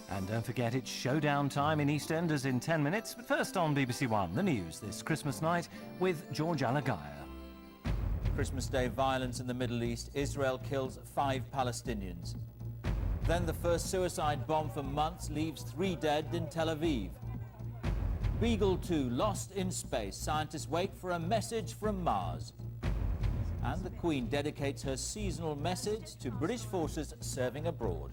And don't forget, it's showdown time in EastEnders in 10 minutes. But first on BBC One, the news this Christmas night with George Alagaya. Christmas Day violence in the Middle East. Israel kills 5 Palestinians. Then the first suicide bomb for months leaves 3 dead in Tel Aviv. Beagle 2 lost in space. Scientists wait for a message from Mars. And the Queen dedicates her seasonal message to British forces serving abroad.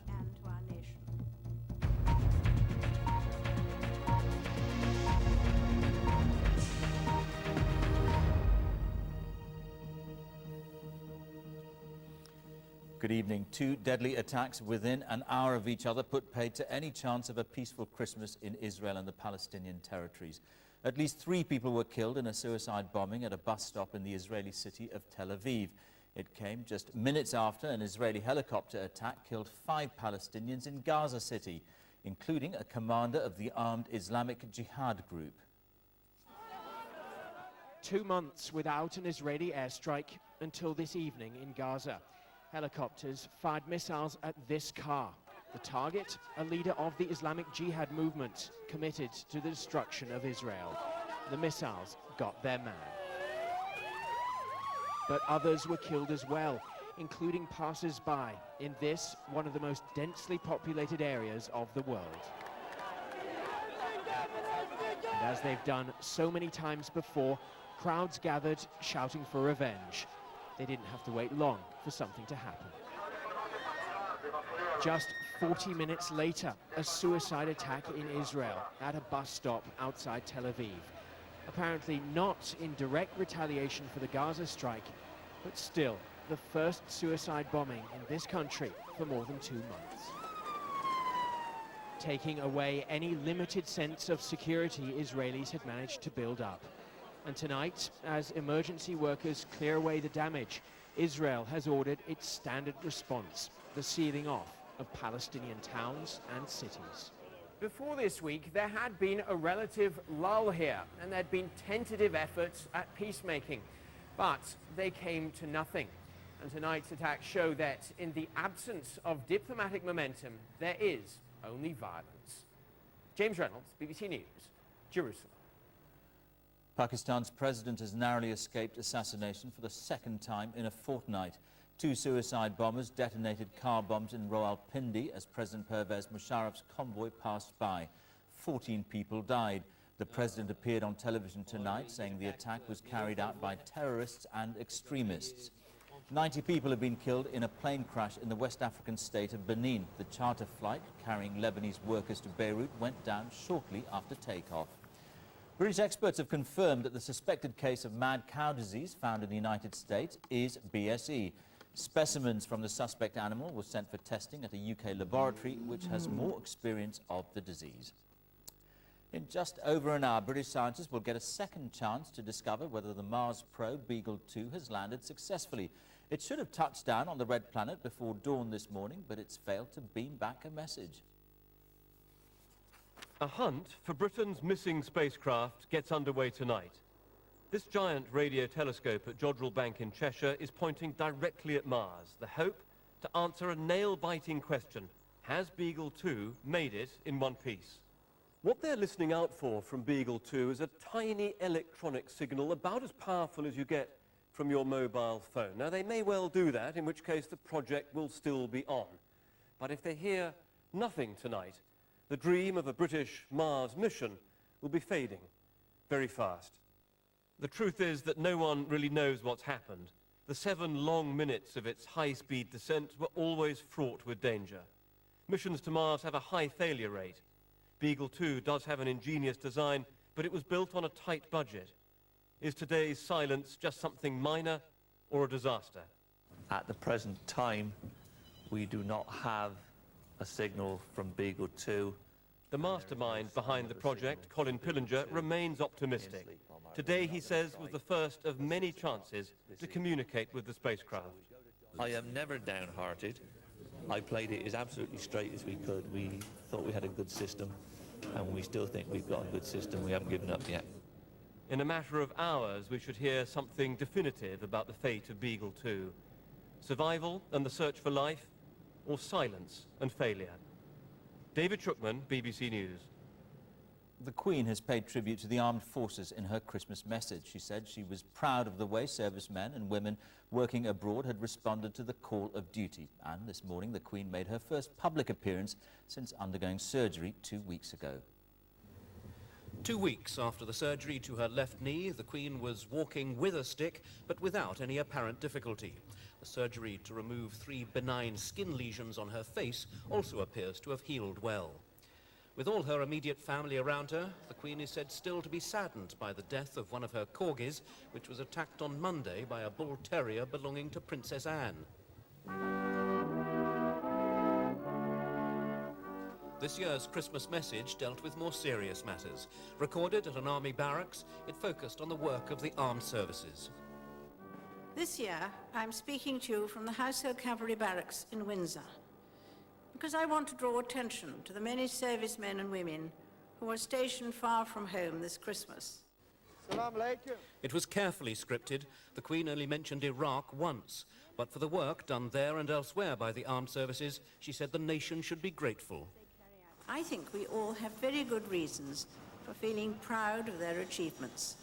Good evening. 2 deadly attacks within an hour of each other put paid to any chance of a peaceful Christmas in Israel and the Palestinian territories. At least 3 people were killed in a suicide bombing at a bus stop in the Israeli city of Tel Aviv. It came just minutes after an Israeli helicopter attack killed 5 Palestinians in Gaza City, including a commander of the armed Islamic Jihad group. 2 months without an Israeli airstrike until this evening in Gaza. Helicopters fired missiles at this car. The target, a leader of the Islamic Jihad movement, committed to the destruction of Israel. The missiles got their man. But others were killed as well, including passers-by in this, one of the most densely populated areas of the world. And as they've done so many times before, crowds gathered shouting for revenge. They didn't have to wait long for something to happen. Just 40 minutes later, a suicide attack in Israel at a bus stop outside Tel Aviv. Apparently not in direct retaliation for the Gaza strike, but still the first suicide bombing in this country for more than 2 months. Taking away any limited sense of security Israelis had managed to build up. And tonight, as emergency workers clear away the damage, Israel has ordered its standard response, the sealing off of Palestinian towns and cities. Before this week, there had been a relative lull here, and there had been tentative efforts at peacemaking, but they came to nothing. And tonight's attacks show that in the absence of diplomatic momentum, there is only violence. James Reynolds, BBC News, Jerusalem. Pakistan's president has narrowly escaped assassination for the 2nd time in a fortnight. 2 suicide bombers detonated car bombs in Rawalpindi as President Pervez Musharraf's convoy passed by. 14 people died. The president appeared on television tonight saying the attack was carried out by terrorists and extremists. 90 people have been killed in a plane crash in the West African state of Benin. The charter flight carrying Lebanese workers to Beirut went down shortly after takeoff. British experts have confirmed that the suspected case of mad cow disease found in the United States is BSE. Specimens from the suspect animal were sent for testing at a UK laboratory which has more experience of the disease. In just over an hour, British scientists will get a second chance to discover whether the Mars probe Beagle 2 has landed successfully. It should have touched down on the red planet before dawn this morning, but it's failed to beam back a message. A hunt for Britain's missing spacecraft gets underway tonight. This giant radio telescope at Jodrell Bank in Cheshire is pointing directly at Mars, the hope to answer a nail-biting question: has Beagle 2 made it in one piece? What they're listening out for from Beagle 2 is a tiny electronic signal about as powerful as you get from your mobile phone. Now, they may well do that, in which case the project will still be on. But if they hear nothing tonight, the dream of a British Mars mission will be fading very fast. The truth is that no one really knows what's happened. The 7 long minutes of its high-speed descent were always fraught with danger. Missions to Mars have a high failure rate. Beagle 2 does have an ingenious design, but it was built on a tight budget. Is today's silence just something minor or a disaster? At the present time, we do not have a signal from Beagle 2. The mastermind behind the project, Colin Pillinger, remains optimistic. Today, he says, was the first of many chances to communicate with the spacecraft. I am never downhearted. I played it as absolutely straight as we could. We thought we had a good system, and we still think we've got a good system. We haven't given up yet. In a matter of hours, we should hear something definitive about the fate of Beagle 2. Survival and the search for life, or silence and failure. David Schuckman, BBC News. The Queen has paid tribute to the armed forces in her Christmas message. She said she was proud of the way servicemen and women working abroad had responded to the call of duty. And this morning, the Queen made her first public appearance since undergoing surgery 2 weeks ago. 2 weeks after the surgery to her left knee, the Queen was walking with a stick, but without any apparent difficulty. The surgery to remove 3 benign skin lesions on her face also appears to have healed well. With all her immediate family around her, the Queen is said still to be saddened by the death of one of her corgis, which was attacked on Monday by a bull terrier belonging to Princess Anne. This year's Christmas message dealt with more serious matters. Recorded at an army barracks, it focused on the work of the armed services. This year, I'm speaking to you from the Household Cavalry Barracks in Windsor, because I want to draw attention to the many servicemen and women who are stationed far from home this Christmas. It was carefully scripted. The Queen only mentioned Iraq once, but for the work done there and elsewhere by the armed services, she said the nation should be grateful. I think we all have very good reasons for feeling proud of their achievements,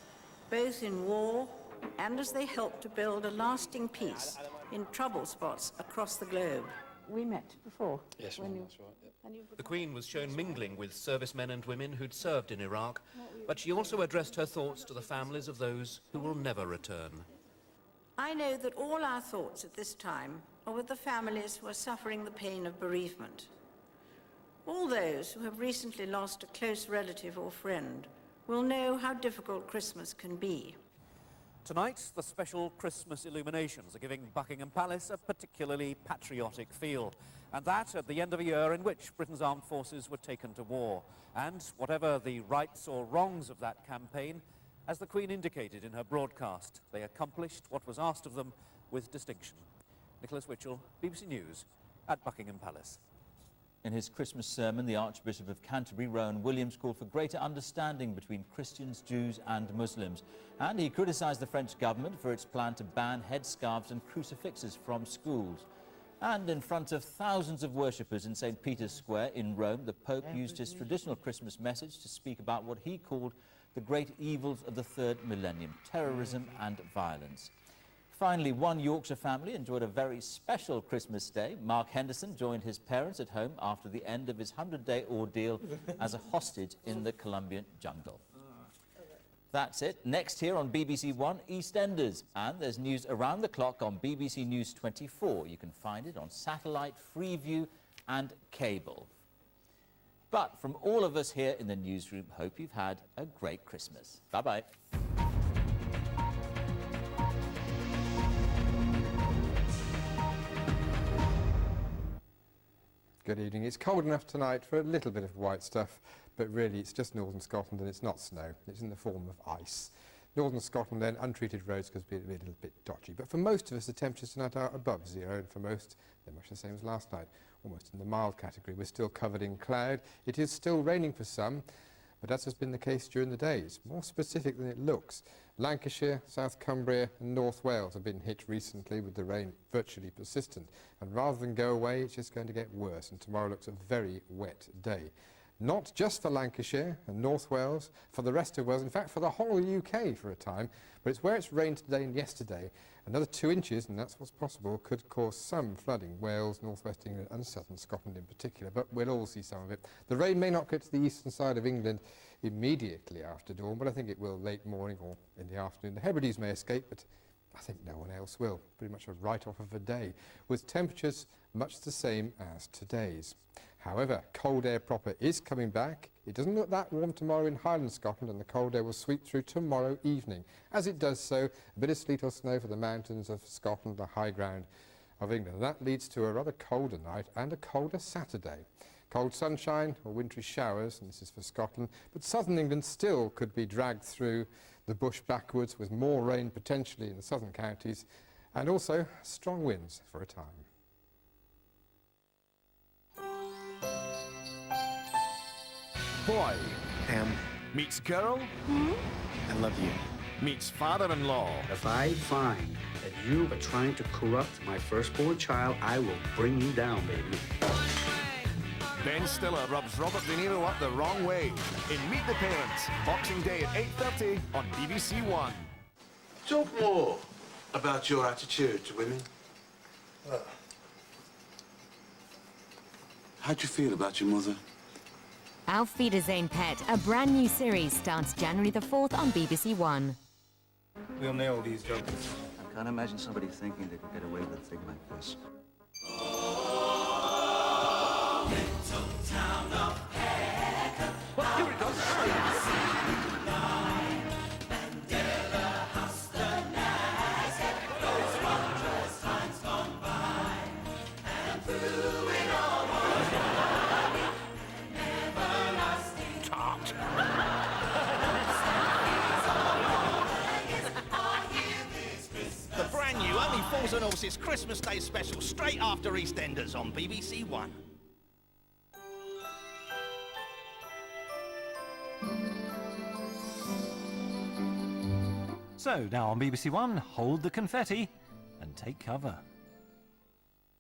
both in war and as they help to build a lasting peace in trouble spots across the globe. We met before. Yes, that's right. Yep. The Queen was shown mingling with servicemen and women who'd served in Iraq, but she also addressed her thoughts to the families of those who will never return. I know that all our thoughts at this time are with the families who are suffering the pain of bereavement. All those who have recently lost a close relative or friend will know how difficult Christmas can be. Tonight, the special Christmas illuminations are giving Buckingham Palace a particularly patriotic feel. And that at the end of a year in which Britain's armed forces were taken to war. And whatever the rights or wrongs of that campaign, as the Queen indicated in her broadcast, they accomplished what was asked of them with distinction. Nicholas Witchell, BBC News, at Buckingham Palace. In his Christmas sermon, the Archbishop of Canterbury, Rowan Williams, called for greater understanding between Christians, Jews and Muslims. And he criticised the French government for its plan to ban headscarves and crucifixes from schools. And in front of thousands of worshippers in St. Peter's Square in Rome, the Pope used his traditional Christmas message to speak about what he called the great evils of the third millennium, terrorism and violence. Finally, one Yorkshire family enjoyed a very special Christmas day. Mark Henderson joined his parents at home after the end of his 100-day ordeal as a hostage in the Colombian jungle. That's it. Next here on BBC One, EastEnders. And there's news around the clock on BBC News 24. You can find it on satellite, Freeview and cable. But from all of us here in the newsroom, hope you've had a great Christmas. Bye-bye. Good evening. It's cold enough tonight for a little bit of white stuff, but really it's just northern Scotland and it's not snow. It's in the form of ice. Northern Scotland then, untreated roads could be a little bit dodgy. But for most of us, the temperatures tonight are above zero, and for most, they're much the same as last night, almost in the mild category. We're still covered in cloud. It is still raining for some, but that has been the case during the days. More specific than it looks. Lancashire, South Cumbria and North Wales have been hit recently with the rain virtually persistent. And rather than go away, it's just going to get worse. And tomorrow looks a very wet day. Not just for Lancashire and North Wales, for the rest of Wales, in fact for the whole UK for a time. But it's where it's rained today and yesterday. Another 2 inches, and that's what's possible, could cause some flooding. Wales, northwest England and southern Scotland in particular, but we'll all see some of it. The rain may not get to the eastern side of England immediately after dawn, but I think it will late morning or in the afternoon. The Hebrides may escape, but I think no one else will. Pretty much a write-off of a day, with temperatures much the same as today's. However, cold air proper is coming back. It doesn't look that warm tomorrow in Highland Scotland, and the cold air will sweep through tomorrow evening. As it does so, a bit of sleet or snow for the mountains of Scotland, the high ground of England. That leads to a rather colder night and a colder Saturday. Cold sunshine or wintry showers, and this is for Scotland, but southern England still could be dragged through the bush backwards with more rain potentially in the southern counties, and also strong winds for a time. Boy, meets girl. I love you. Meets father-in-law. If I find that you are trying to corrupt my firstborn child, I will bring you down, baby. Ben Stiller rubs Robert De Niro up the wrong way in Meet the Parents, Boxing Day at 8:30 on BBC One. Talk more about your attitude to women. How'd you feel about your mother? Auf Wiedersehen, Pet, a brand new series starts January the 4th on BBC One. We'll nail these jokers. I can't imagine somebody thinking they could get away with a thing like this. The brand new Only Fools and Horses Christmas Day special straight after EastEnders on BBC One. So now on BBC One, hold the confetti and take cover.